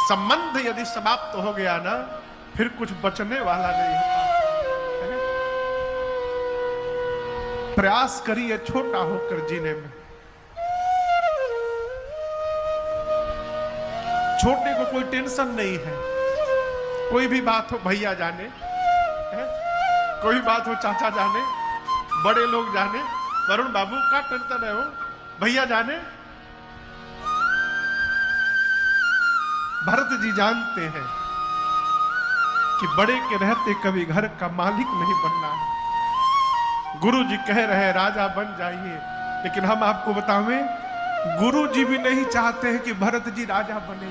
संबंध यदि समाप्त हो गया ना, फिर कुछ बचने वाला नहीं होता। प्रयास करिए छोटा होकर जीने में। छोटे को कोई टेंशन नहीं है, कोई भी बात हो भैया जाने है? कोई बात हो चाचा जाने, बड़े लोग जाने, वरुण बाबू का टेंशन है, हो भैया जाने। भरत जी जानते हैं कि बड़े के रहते कभी घर का मालिक नहीं बनना है। गुरु जी कह रहे राजा बन जाइए, लेकिन हम आपको बतावें गुरु जी भी नहीं चाहते हैं कि भरत जी राजा बने।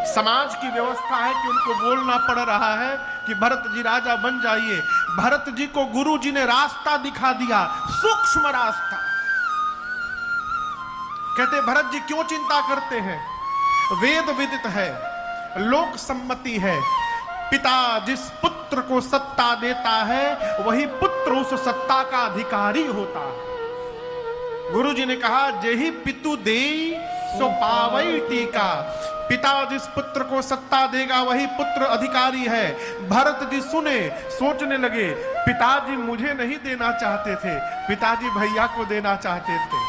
समाज की व्यवस्था है कि उनको बोलना पड़ रहा है कि भरत जी राजा बन जाइए। भरत जी को गुरु जी ने रास्ता दिखा दिया, सूक्ष्म रास्ता। कहते भरत जी क्यों चिंता करते हैं? वेद विदित है, लोक सम्मति है, पिता जिस पुत्र को सत्ता देता है वही पुत्र उस सत्ता का अधिकारी होता है। गुरु जी ने कहा जेहि पितु देई सो पावई टीका। पिता जिस पुत्र को सत्ता देगा वही पुत्र अधिकारी है। भरत जी सुने, सोचने लगे पिताजी मुझे नहीं देना चाहते थे, पिताजी भैया को देना चाहते थे,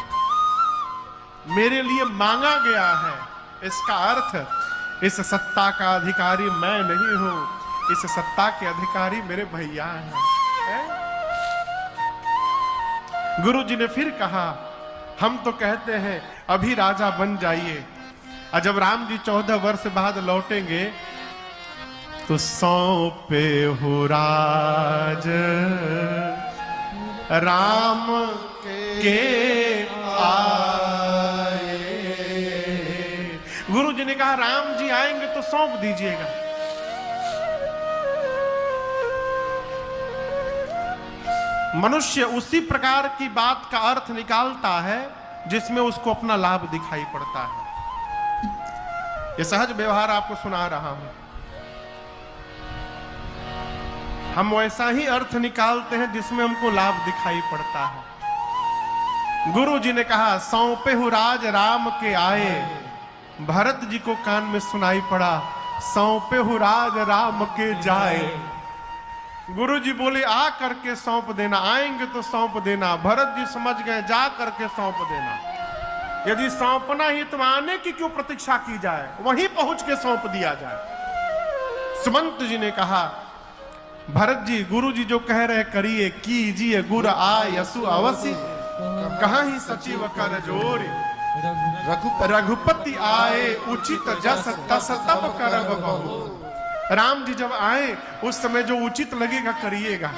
मेरे लिए मांगा गया है। इसका अर्थ इस सत्ता का अधिकारी मैं नहीं हूं, इस सत्ता के अधिकारी मेरे भैया हैं। गुरु जी ने फिर कहा हम तो कहते हैं अभी राजा बन जाइए, और जब राम जी 14 वर्ष बाद लौटेंगे तो सौंपे हो राज राम के आए। गुरु जी ने कहा राम जी आएंगे तो सौंप दीजिएगा। मनुष्य उसी प्रकार की बात का अर्थ निकालता है जिसमें उसको अपना लाभ दिखाई पड़ता है। ये सहज व्यवहार आपको सुना रहा हूं। हम वैसा ही अर्थ निकालते हैं जिसमें हमको लाभ दिखाई पड़ता है। गुरु जी ने कहा सौंपे हु राज राम के आए। भरत जी को कान में सुनाई पड़ा सौंपे हु राज राम के जाए। गुरु जी बोले आ करके सौंप देना, आएंगे तो सौंप देना। भरत जी समझ गए जा करके सौंप देना। यदि सौंपना ही तो आने की क्यों प्रतीक्षा की जाए, वहीं पहुंच के सौंप दिया जाए। सुमंत जी ने कहा भरत जी गुरु जी जो कह रहे करिए, कीजिए गुर आय यसु अवसि, कहां ही सचिव कर जोर। रघुपति आए उचित जस तस तब करब बहु। राम जी जब आए उस समय जो उचित लगेगा करिएगा।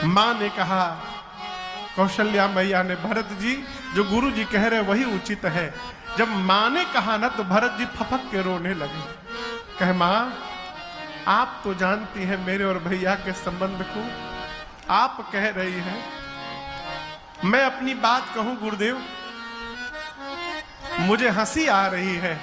मां ने कहा कौशल्या मैया ने भरत जी जो गुरु जी कह रहे वही उचित है। जब मां ने कहा ना तो भरत जी फपक के रोने लगे। कहे मां आप तो जानती हैं मेरे और भैया के संबंध को, आप कह रही हैं, मैं अपनी बात कहूं गुरुदेव, मुझे हंसी आ रही है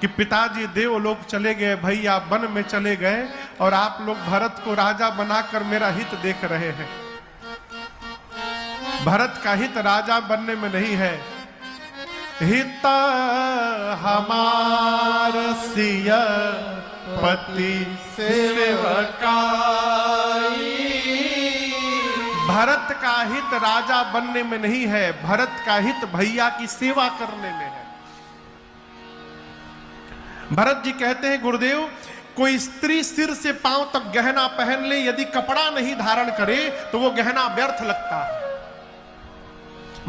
कि पिताजी देवलोक चले गए, भैया वन में चले गए और आप लोग भरत को राजा बनाकर मेरा हित देख रहे हैं। भरत का हित राजा बनने में नहीं है, हित हमार सिय पति सेवकाई। भरत का हित राजा बनने में नहीं है, भरत का हित भैया की सेवा करने में है। भरत जी कहते हैं गुरुदेव कोई स्त्री सिर से पांव तक गहना पहन ले, यदि कपड़ा नहीं धारण करे तो वो गहना व्यर्थ लगता है।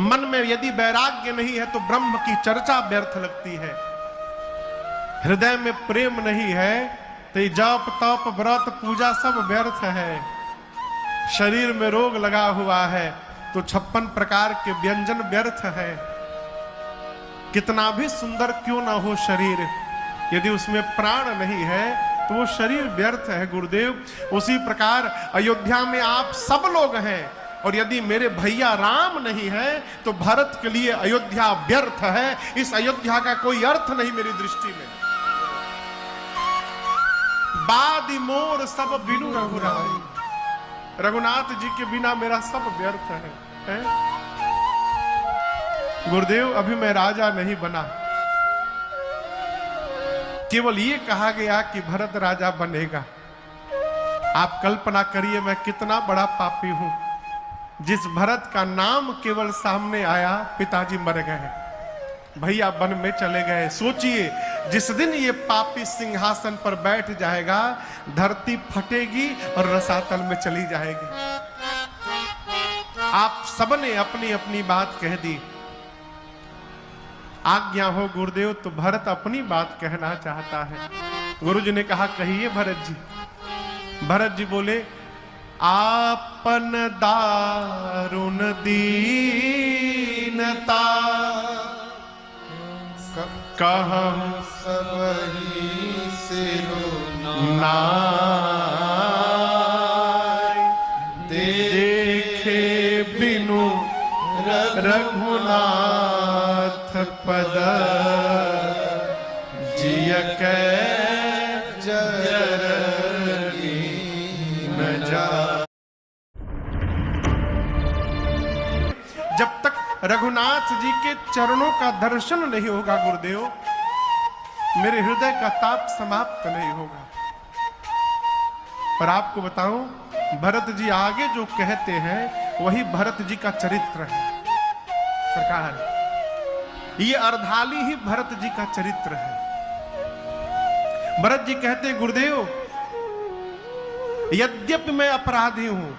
मन में यदि वैराग्य नहीं है तो ब्रह्म की चर्चा व्यर्थ लगती है। हृदय में प्रेम नहीं है तो जप तप व्रत पूजा सब व्यर्थ है। शरीर में रोग लगा हुआ है तो 56 प्रकार के व्यंजन व्यर्थ है। कितना भी सुंदर क्यों ना हो शरीर, यदि उसमें प्राण नहीं है तो वो शरीर व्यर्थ है गुरुदेव। उसी प्रकार अयोध्या में आप सब लोग हैं और यदि मेरे भैया राम नहीं है तो भरत के लिए अयोध्या व्यर्थ है। इस अयोध्या का कोई अर्थ नहीं मेरी दृष्टि में। बादी मोर सब बिनु रघुराई, रघुनाथ जी के बिना मेरा सब व्यर्थ है। गुरुदेव अभी मैं राजा नहीं बना, केवल ये कहा गया कि भरत राजा बनेगा। आप कल्पना करिए मैं कितना बड़ा पापी हूं, जिस भरत का नाम केवल सामने आया पिताजी मर गए, भैया वन में चले गए। सोचिए जिस दिन ये पापी सिंहासन पर बैठ जाएगा, धरती फटेगी और रसातल में चली जाएगी। आप सबने अपनी अपनी बात कह दी, आज्ञा हो गुरुदेव। तो भरत अपनी बात कहना चाहता है। गुरुजी ने कहा कहिए भरत जी। भरत जी बोले, आपन दारुण दीनता कहम सबही सिरो नाय, देखे बिनु रघुनाथ पद, जिय कै जरगी न जा। जब तक रघुनाथ जी के चरणों का दर्शन नहीं होगा गुरुदेव, मेरे हृदय का ताप समाप्त नहीं होगा। पर आपको बताऊं, भरत जी आगे जो कहते हैं वही भरत जी का चरित्र है सरकार। ये अर्धाली ही भरत जी का चरित्र है। भरत जी कहते गुरुदेव, यद्यपि मैं अपराधी हूं,